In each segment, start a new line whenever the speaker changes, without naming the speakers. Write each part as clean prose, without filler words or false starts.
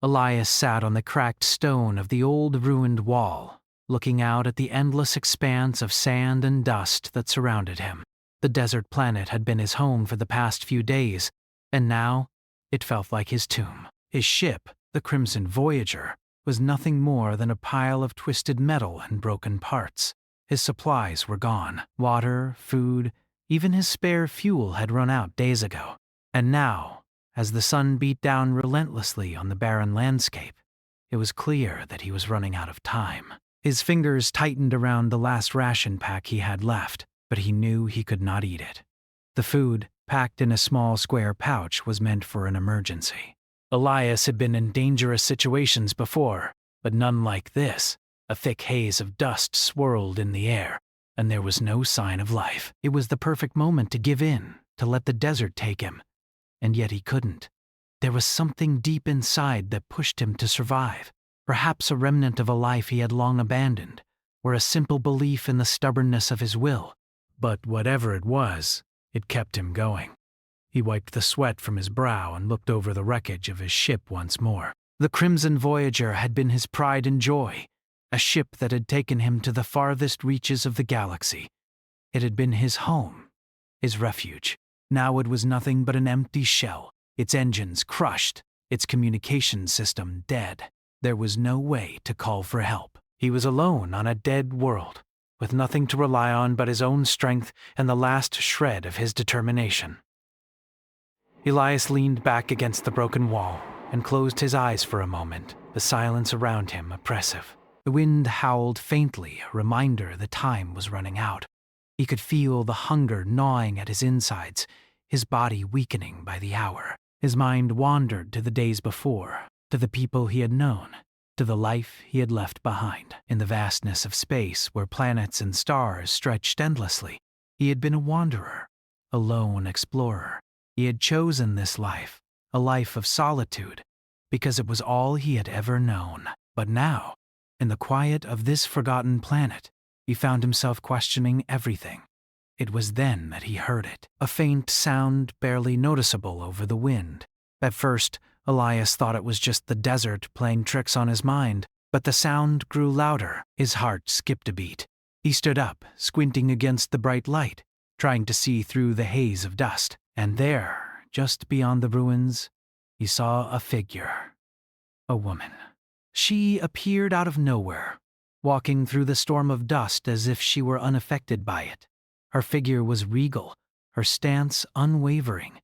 Elias sat on the cracked stone of the old ruined wall, looking out at the endless expanse of sand and dust that surrounded him. The desert planet had been his home for the past few days, and now it felt like his tomb. His ship, the Crimson Voyager, was nothing more than a pile of twisted metal and broken parts. His supplies were gone. Water, food, even his spare fuel had run out days ago. And now, as the sun beat down relentlessly on the barren landscape, it was clear that he was running out of time. His fingers tightened around the last ration pack he had left, but he knew he could not eat it. The food, packed in a small square pouch, was meant for an emergency. Elias had been in dangerous situations before, but none like this. A thick haze of dust swirled in the air, and there was no sign of life. It was the perfect moment to give in, to let the desert take him, and yet he couldn't. There was something deep inside that pushed him to survive, perhaps a remnant of a life he had long abandoned, or a simple belief in the stubbornness of his will. But whatever it was, it kept him going. He wiped the sweat from his brow and looked over the wreckage of his ship once more. The Crimson Voyager had been his pride and joy, a ship that had taken him to the farthest reaches of the galaxy. It had been his home, his refuge. Now it was nothing but an empty shell, its engines crushed, its communication system dead. There was no way to call for help. He was alone on a dead world, with nothing to rely on but his own strength and the last shred of his determination. Elias leaned back against the broken wall and closed his eyes for a moment, the silence around him oppressive. The wind howled faintly, a reminder the time was running out. He could feel the hunger gnawing at his insides, his body weakening by the hour. His mind wandered to the days before, to the people he had known, to the life he had left behind. In the vastness of space where planets and stars stretched endlessly, he had been a wanderer, a lone explorer. He had chosen this life, a life of solitude, because it was all he had ever known. But now, in the quiet of this forgotten planet, he found himself questioning everything. It was then that he heard it, a faint sound barely noticeable over the wind. At first, Elias thought it was just the desert playing tricks on his mind, but the sound grew louder. His heart skipped a beat. He stood up, squinting against the bright light, trying to see through the haze of dust. And there, just beyond the ruins, he saw a figure. A woman. She appeared out of nowhere, walking through the storm of dust as if she were unaffected by it. Her figure was regal, her stance unwavering,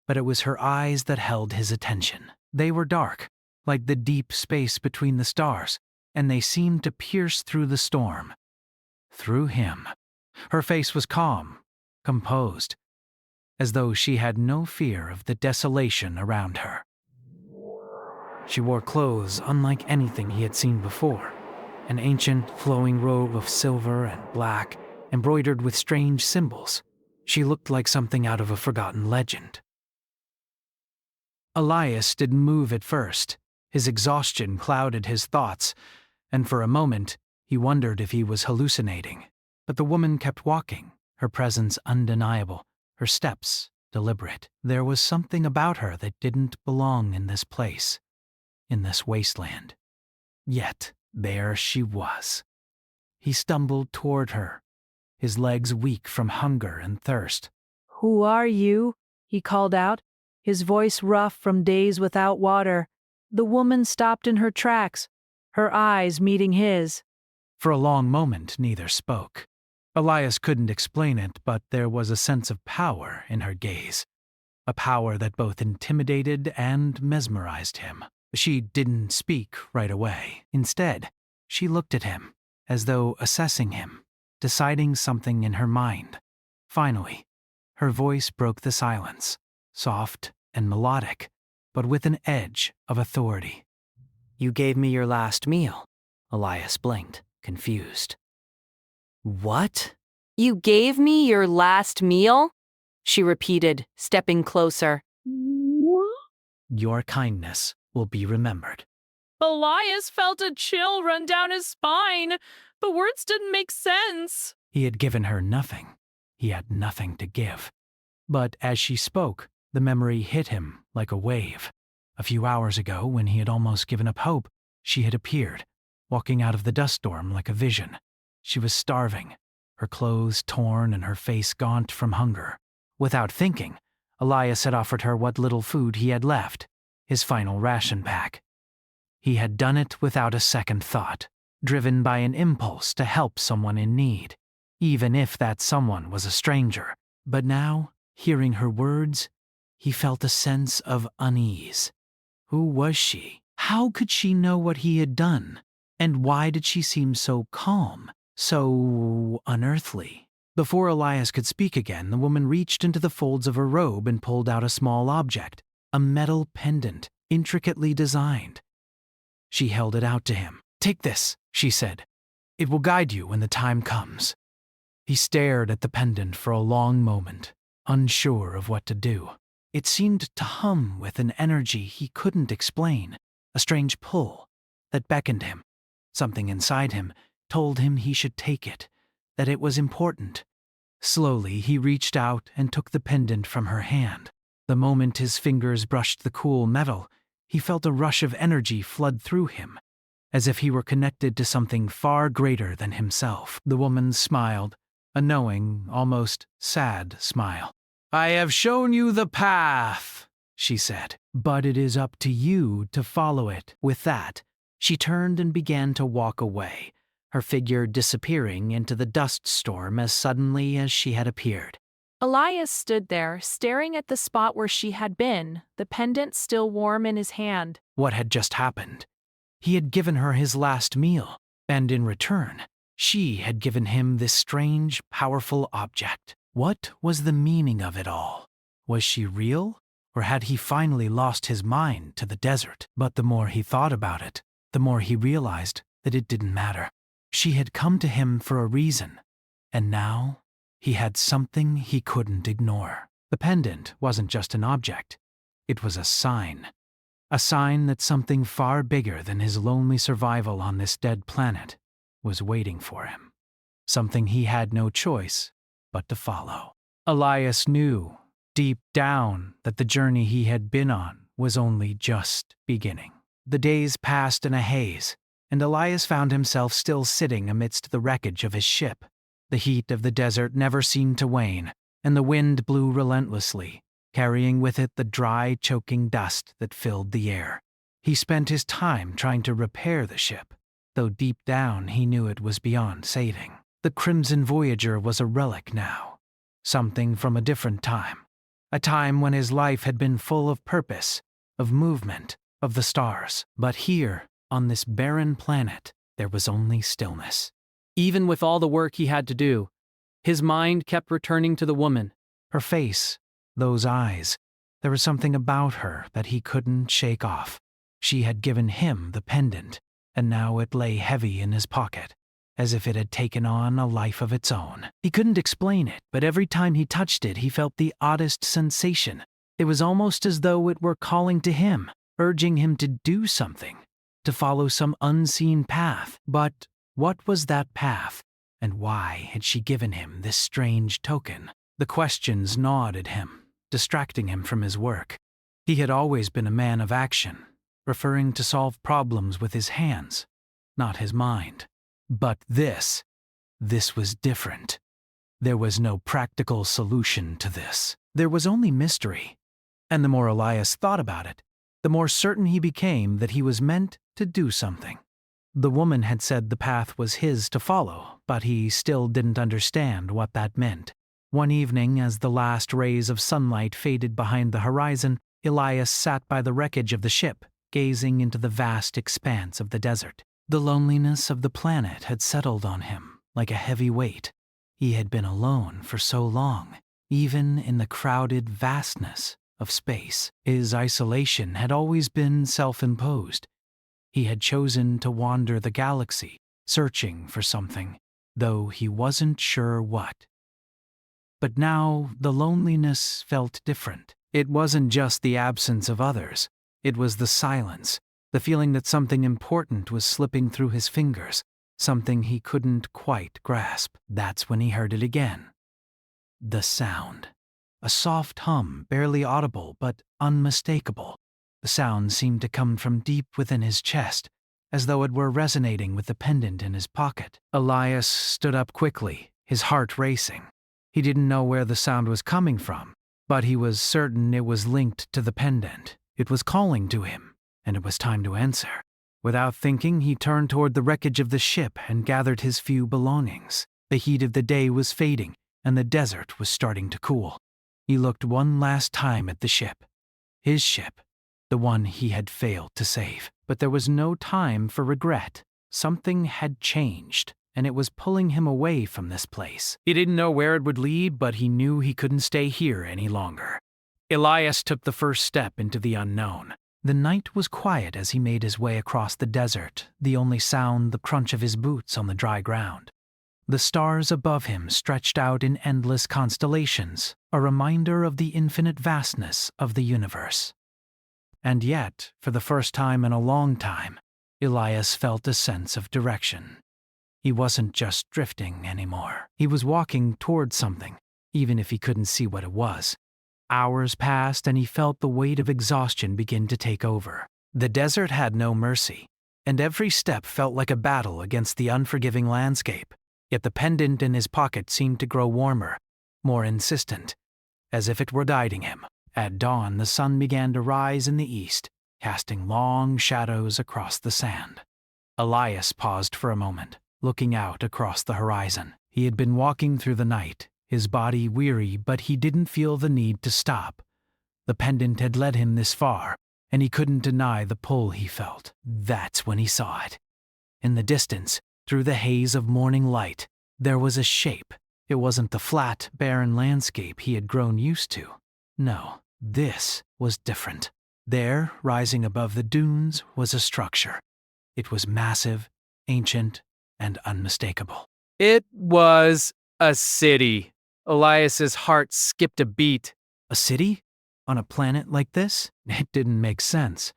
but it was her eyes that held his attention. They were dark, like the deep space between the stars, and they seemed to pierce through the storm. Through him. Her face was calm, composed, as though she had no fear of the desolation around her. She wore clothes unlike anything he had seen before, an ancient, flowing robe of silver and black, embroidered with strange symbols. She looked like something out of a forgotten legend. Elias didn't move at first. His exhaustion clouded his thoughts, and for a moment he wondered if he was hallucinating. But the woman kept walking, her presence undeniable, her steps deliberate. There was something about her that didn't belong in this place, in this wasteland. Yet there she was. He stumbled toward her, his legs weak from hunger and thirst.
"Who are you?" he called out, his voice rough from days without water. The woman stopped in her tracks, her eyes meeting his.
For a long moment, neither spoke. Elias couldn't explain it, but there was a sense of power in her gaze, a power that both intimidated and mesmerized him. She didn't speak right away. Instead, she looked at him, as though assessing him, deciding something in her mind. Finally, her voice broke the silence, soft and melodic, but with an edge of authority. "You gave me your last meal." Elias blinked, confused.
"What? You gave me your last meal?" she repeated, stepping closer.
"Your kindness will be remembered."
Elias felt a chill run down his spine, but words didn't make sense.
He had given her nothing. He had nothing to give. But as she spoke, the memory hit him like a wave. A few hours ago, when he had almost given up hope, she had appeared, walking out of the dust storm like a vision. She was starving, her clothes torn and her face gaunt from hunger. Without thinking, Elias had offered her what little food he had left, his final ration pack. He had done it without a second thought, driven by an impulse to help someone in need, even if that someone was a stranger. But now, hearing her words, he felt a sense of unease. Who was she? How could she know what he had done? And why did she seem so calm, so unearthly? Before Elias could speak again, the woman reached into the folds of her robe and pulled out a small object, a metal pendant, intricately designed. She held it out to him. "Take this," she said. "It will guide you when the time comes." He stared at the pendant for a long moment, unsure of what to do. It seemed to hum with an energy he couldn't explain, a strange pull that beckoned him. Something inside him told him he should take it, that it was important. Slowly, he reached out and took the pendant from her hand. The moment his fingers brushed the cool metal, he felt a rush of energy flood through him, as if he were connected to something far greater than himself. The woman smiled, a knowing, almost sad smile. "I have shown you the path," she said, "but it is up to you to follow it." With that, she turned and began to walk away, her figure disappearing into the dust storm as suddenly as she had appeared.
Elias stood there, staring at the spot where she had been, the pendant still warm in his hand.
What had just happened? He had given her his last meal, and in return, she had given him this strange, powerful object. What was the meaning of it all? Was she real, or had he finally lost his mind to the desert? But the more he thought about it, the more he realized that it didn't matter. She had come to him for a reason, and now he had something he couldn't ignore. The pendant wasn't just an object. It was a sign that something far bigger than his lonely survival on this dead planet was waiting for him. Something he had no choice but to follow. Elias knew, deep down, that the journey he had been on was only just beginning. The days passed in a haze, and Elias found himself still sitting amidst the wreckage of his ship. The heat of the desert never seemed to wane, and the wind blew relentlessly, carrying with it the dry, choking dust that filled the air. He spent his time trying to repair the ship, though deep down he knew it was beyond saving. The Crimson Voyager was a relic now, something from a different time, a time when his life had been full of purpose, of movement, of the stars. But here, on this barren planet, there was only stillness. Even with all the work he had to do, his mind kept returning to the woman. Her face, those eyes, there was something about her that he couldn't shake off. She had given him the pendant, and now it lay heavy in his pocket, as if it had taken on a life of its own. He couldn't explain it, but every time he touched it, he felt the oddest sensation. It was almost as though it were calling to him, urging him to do something, to follow some unseen path. But what was that path, and why had she given him this strange token? The questions gnawed at him, distracting him from his work. He had always been a man of action, preferring to solve problems with his hands, not his mind. But this was different. There was no practical solution to this. There was only mystery. And the more Elias thought about it, the more certain he became that he was meant to do something. The woman had said the path was his to follow, but he still didn't understand what that meant. One evening, as the last rays of sunlight faded behind the horizon, Elias sat by the wreckage of the ship, gazing into the vast expanse of the desert. The loneliness of the planet had settled on him like a heavy weight. He had been alone for so long, even in the crowded vastness of space. His isolation had always been self-imposed. He had chosen to wander the galaxy, searching for something, though he wasn't sure what. But now the loneliness felt different. It wasn't just the absence of others. It was the silence, the feeling that something important was slipping through his fingers, something he couldn't quite grasp. That's when he heard it again. The sound. A soft hum, barely audible but unmistakable. The The sound seemed to come from deep within his chest, as though it were resonating with the pendant in his pocket. Elias stood up quickly, his heart racing. He didn't know where the sound was coming from, but he was certain it was linked to the pendant. It was calling to him, and it was time to answer. Without thinking, he turned toward the wreckage of the ship and gathered his few belongings. The heat of the day was fading, and the desert was starting to cool. He looked one last time at the ship. His ship, the one he had failed to save. But there was no time for regret. Something had changed, and it was pulling him away from this place. He didn't know where it would lead, but he knew he couldn't stay here any longer. Elias took the first step into the unknown. The night was quiet as he made his way across the desert, the only sound the crunch of his boots on the dry ground. The stars above him stretched out in endless constellations, a reminder of the infinite vastness of the universe. And yet, for the first time in a long time, Elias felt a sense of direction. He wasn't just drifting anymore. He was walking towards something, even if he couldn't see what it was. Hours passed and he felt the weight of exhaustion begin to take over. The desert had no mercy, and every step felt like a battle against the unforgiving landscape. Yet the pendant in his pocket seemed to grow warmer, more insistent, as if it were guiding him. At dawn, the sun began to rise in the east, casting long shadows across the sand. Elias paused for a moment, looking out across the horizon. He had been walking through the night, his body weary, but he didn't feel the need to stop. The pendant had led him this far, and he couldn't deny the pull he felt. That's when he saw it. In the distance, through the haze of morning light, there was a shape. It wasn't the flat, barren landscape he had grown used to. No, this was different. There, rising above the dunes, was a structure. It was massive, ancient, and unmistakable.
It was a city. Elias's heart skipped a beat.
A city? On a planet like this? It didn't make sense.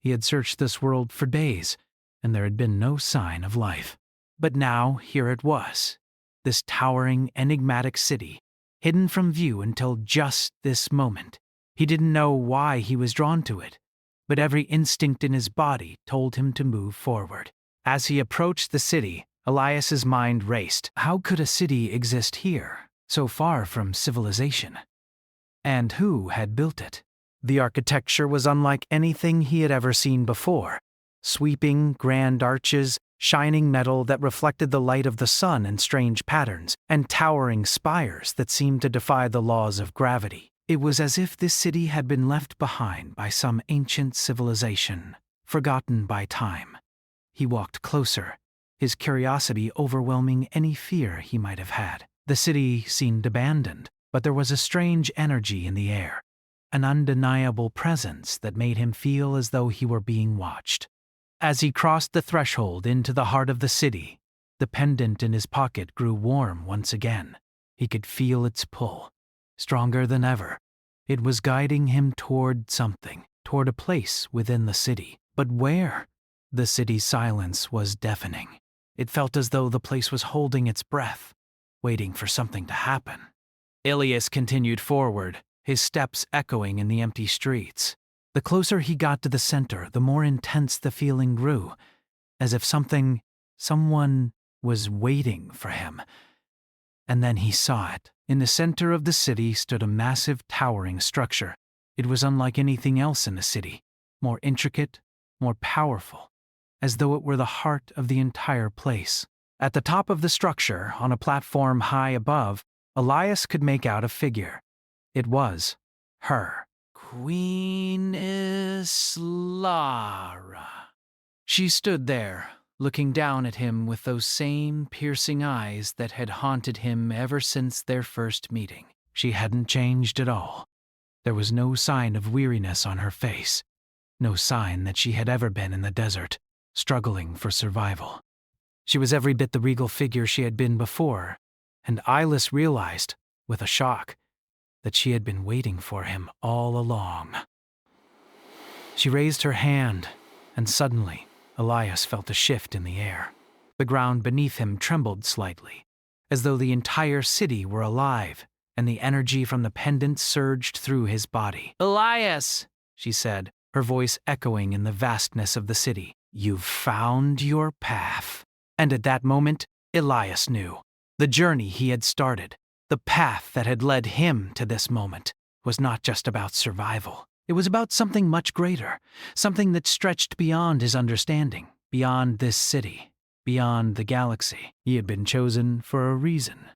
He had searched this world for days, and there had been no sign of life. But now, here it was. This towering, enigmatic city, hidden from view until just this moment. He didn't know why he was drawn to it, but every instinct in his body told him to move forward. As he approached the city, Elias's mind raced. How could a city exist here, so far from civilization? And who had built it? The architecture was unlike anything he had ever seen before. Sweeping, grand arches, shining metal that reflected the light of the sun in strange patterns, and towering spires that seemed to defy the laws of gravity. It was as if this city had been left behind by some ancient civilization, forgotten by time. He walked closer, his curiosity overwhelming any fear he might have had. The city seemed abandoned, but there was a strange energy in the air, an undeniable presence that made him feel as though he were being watched. As he crossed the threshold into the heart of the city, the pendant in his pocket grew warm once again. He could feel its pull, stronger than ever. It was guiding him toward something, toward a place within the city. But where? The city's silence was deafening. It felt as though the place was holding its breath, waiting for something to happen. Elias continued forward, his steps echoing in the empty streets. The closer he got to the center, the more intense the feeling grew, as if someone was waiting for him. And then he saw it. In the center of the city stood a massive, towering structure. It was unlike anything else in the city, more intricate, more powerful, as though it were the heart of the entire place. At the top of the structure, on a platform high above, Elias could make out a figure. It was her. Queen Islara. She stood there, looking down at him with those same piercing eyes that had haunted him ever since their first meeting. She hadn't changed at all. There was no sign of weariness on her face, no sign that she had ever been in the desert, struggling for survival. She was every bit the regal figure she had been before, and Elias realized, with a shock, that she had been waiting for him all along. She raised her hand, and suddenly, Elias felt a shift in the air. The ground beneath him trembled slightly, as though the entire city were alive, and the energy from the pendant surged through his body. "Elias," she said, her voice echoing in the vastness of the city. "You've found your path." And at that moment, Elias knew. The journey he had started, the path that had led him to this moment, was not just about survival. It was about something much greater, something that stretched beyond his understanding, beyond this city, beyond the galaxy. He had been chosen for a reason.